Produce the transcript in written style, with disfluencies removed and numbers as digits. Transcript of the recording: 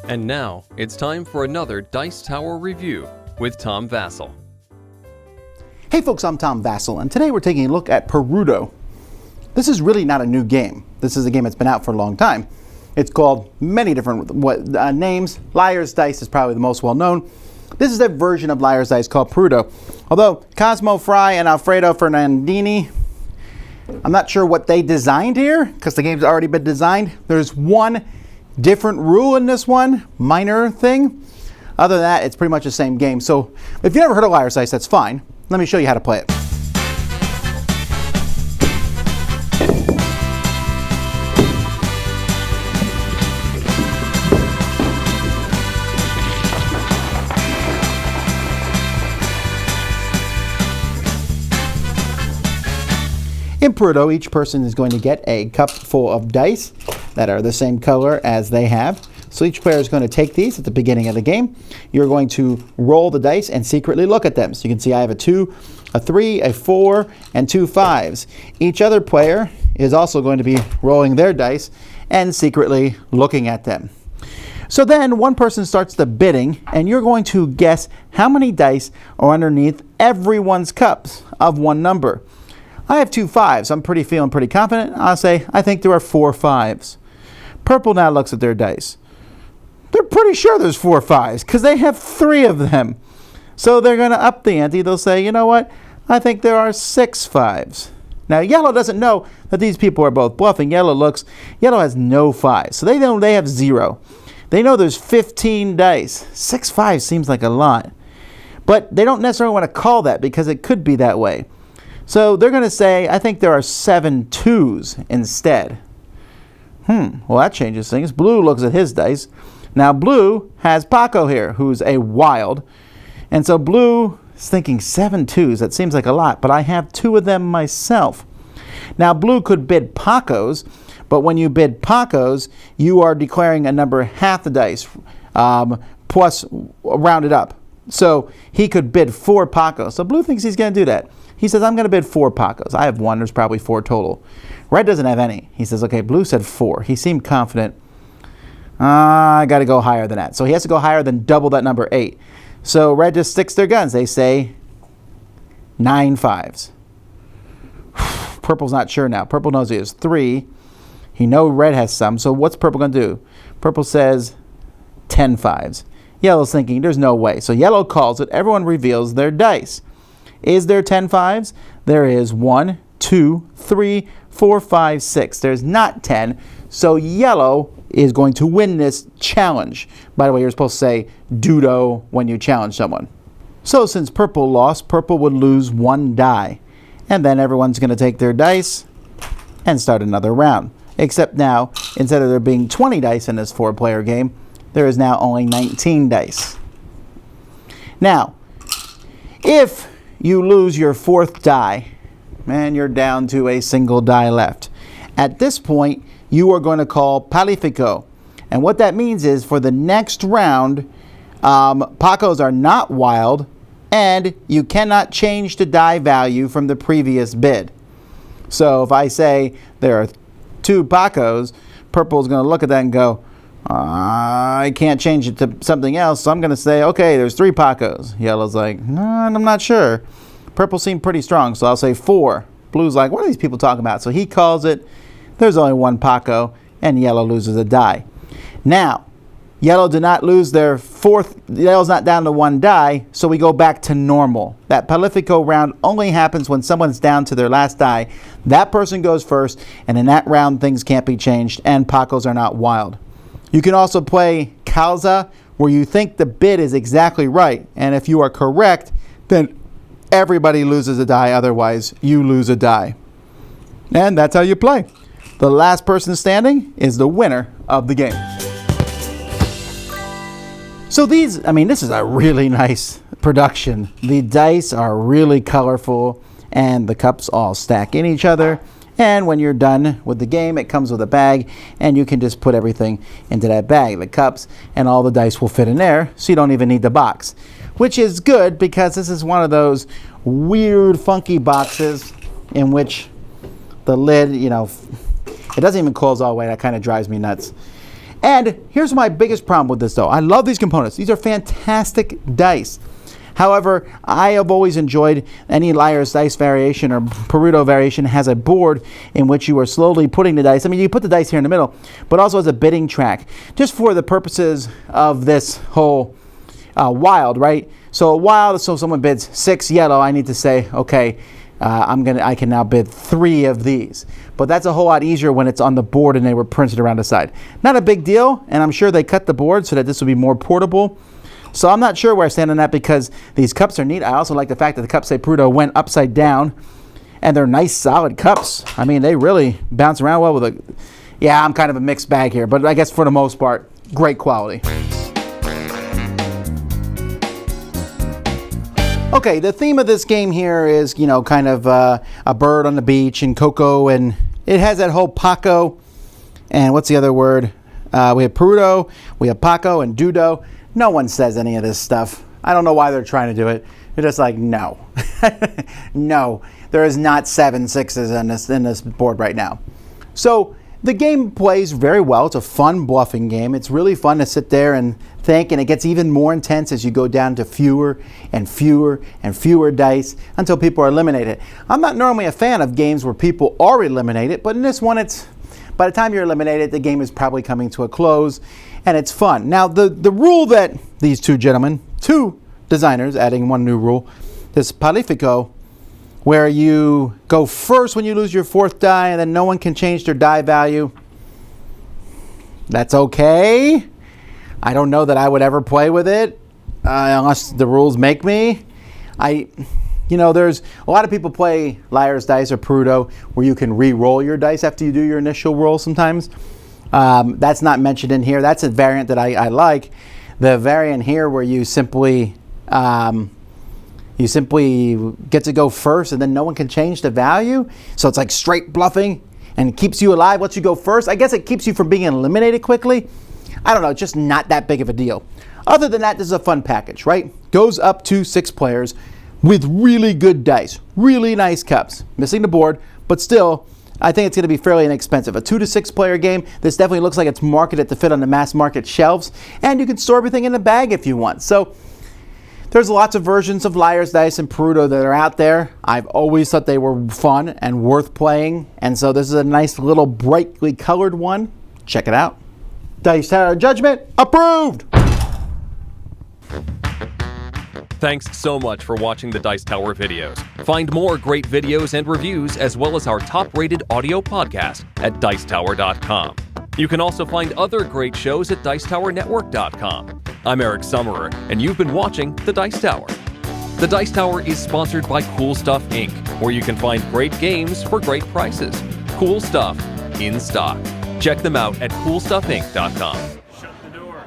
And now, it's time for another Dice Tower review with Tom Vasel. Hey folks, I'm Tom Vasel, and today we're taking a look at Perudo. This is really not a new game. This is a game that's been out for a long time. It's called many different names. Liar's Dice is probably the most well-known. This is a version of Liar's Dice called Perudo. Although Cosmo Fry and Alfredo Fernandini, I'm not sure what they designed here, because the game's already been designed. There's one different rule in this one, minor thing. Other than that, it's pretty much the same game. So if you've never heard of Liar's Dice, that's fine. Let me show you how to play it. In Perudo, each person is going to get a cup full of dice that are the same color as they have. So each player is going to take these at the beginning of the game. You're going to roll the dice and secretly look at them. So you can see I have a 2, a 3, a 4, and 2 5s. Each other player is also going to be rolling their dice and secretly looking at them. So then one person starts the bidding, and you're going to guess how many dice are underneath everyone's cups of one number. I have 2 5s. I'm feeling pretty confident. I'll say, I think there are 4 5s. Purple now looks at their dice. They're pretty sure there's 4 5s because they have 3 of them. So they're going to up the ante. They'll say, you know what? I think there are 6 5s. Now, yellow doesn't know that these people are both bluffing. Yellow has no 5s. So they know they have 0. They know there's 15 dice. 6 5s seems like a lot. But they don't necessarily want to call that because it could be that way. So they're going to say, I think there are 7 2s instead. Well, that changes things. Blue looks at his dice. Now, blue has Paco here, who's a wild. And so blue is thinking 7 2s. That seems like a lot, but I have 2 of them myself. Now, blue could bid Pacos, but when you bid Pacos, you are declaring a number half the dice, plus rounded up. So he could bid 4 Pacos. So blue thinks he's going to do that. He says, I'm going to bid 4 Pacos. I have 1. There's probably 4 total. Red doesn't have any. He says, okay, blue said 4. He seemed confident. I got to go higher than that. So he has to go higher than double that number, 8. So red just sticks their guns. They say 9 5s. Purple's not sure now. Purple knows he has 3. He knows red has some. So what's purple going to do? Purple says 10 5s. Yellow's thinking, there's no way. So yellow calls it. Everyone reveals their dice. Is there 10 5s? There is 1, 2, 3, 4, 5, 6. There's not 10. So yellow is going to win this challenge. By the way, you're supposed to say Dudo when you challenge someone. So since purple lost, purple would lose 1 die. And then everyone's going to take their dice and start another round. Except now, instead of there being 20 dice in this 4-player game, there is now only 19 dice. Now, if you lose your 4th die, and you're down to a single die left. At this point, you are going to call Palifico. And what that means is for the next round, Pacos are not wild, and you cannot change the die value from the previous bid. So if I say there are 2 Pacos, purple's going to look at that and go, I can't change it to something else, so I'm going to say, okay, there's 3 Pacos. Yellow's like, no, I'm not sure. Purple seemed pretty strong, so I'll say 4. Blue's like, what are these people talking about? So he calls it. There's only 1 Paco, and yellow loses a die. Now, yellow did not lose their 4th. Yellow's not down to 1 die, so we go back to normal. That Palifico round only happens when someone's down to their last die. That person goes first, and in that round, things can't be changed, and Pacos are not wild. You can also play Calza, where you think the bid is exactly right. And if you are correct, then everybody loses a die. Otherwise, you lose a die. And that's how you play. The last person standing is the winner of the game. So this is a really nice production. The dice are really colorful, and the cups all stack in each other. And when you're done with the game, it comes with a bag, and you can just put everything into that bag. The cups and all the dice will fit in there, so you don't even need the box. Which is good, because this is one of those weird, funky boxes in which the lid, it doesn't even close all the way. That kind of drives me nuts. And here's my biggest problem with this, though. I love these components. These are fantastic dice. However, I have always enjoyed any Liar's Dice variation or Perudo variation has a board in which you are slowly putting the dice. I mean, you put the dice here in the middle, but also as a bidding track, just for the purposes of this whole wild, right? So a wild, so someone bids 6 yellow, I need to say, okay, I can now bid 3 of these. But that's a whole lot easier when it's on the board and they were printed around the side. Not a big deal, and I'm sure they cut the board so that this will be more portable. So I'm not sure where I stand on that because these cups are neat. I also like the fact that the cups say Perudo went upside down, and they're nice, solid cups. I mean, they really bounce around well with a... Yeah, I'm kind of a mixed bag here, but I guess for the most part, great quality. Okay, the theme of this game here is, you know, kind of a bird on the beach and Coco, and it has that whole Paco, and what's the other word? We have Perudo, we have Paco, and Dudo. No one says any of this stuff. I don't know why they're trying to do it. They're just like, no. No, there is not 7 sixes in this board right now. So the game plays very well. It's a fun bluffing game. It's really fun to sit there and think, and it gets even more intense as you go down to fewer and fewer and fewer dice until people are eliminated. I'm not normally a fan of games where people are eliminated, but in this one, it's by the time you're eliminated, the game is probably coming to a close, and it's fun. Now, the rule that these two gentlemen, two designers, adding one new rule, this Palifico, where you go first when you lose your 4th die, and then no one can change their die value. That's okay. I don't know that I would ever play with it, unless the rules make me. You know, there's a lot of people play Liar's Dice or Perudo where you can re-roll your dice after you do your initial roll sometimes. That's not mentioned in here. That's a variant that I like. The variant here where you simply get to go first and then no one can change the value. So it's like straight bluffing and it keeps you alive once you go first. I guess it keeps you from being eliminated quickly. I don't know, just not that big of a deal. Other than that, this is a fun package, right? Goes up to 6 players with really good dice, really nice cups. Missing the board, but still, I think it's going to be fairly inexpensive. A 2 to 6 player game, this definitely looks like it's marketed to fit on the mass market shelves, and you can store everything in a bag if you want. So there's lots of versions of Liar's Dice and Perudo that are out there. I've always thought they were fun and worth playing, and so this is a nice little brightly colored one. Check it out. Dice Tower Judgment, approved! Thanks so much for watching the Dice Tower videos. Find more great videos and reviews as well as our top-rated audio podcast at Dicetower.com. You can also find other great shows at Dicetowernetwork.com. I'm Eric Summerer, and you've been watching The Dice Tower. The Dice Tower is sponsored by Cool Stuff Inc., where you can find great games for great prices. Cool stuff in stock. Check them out at CoolStuffInc.com. Shut the door.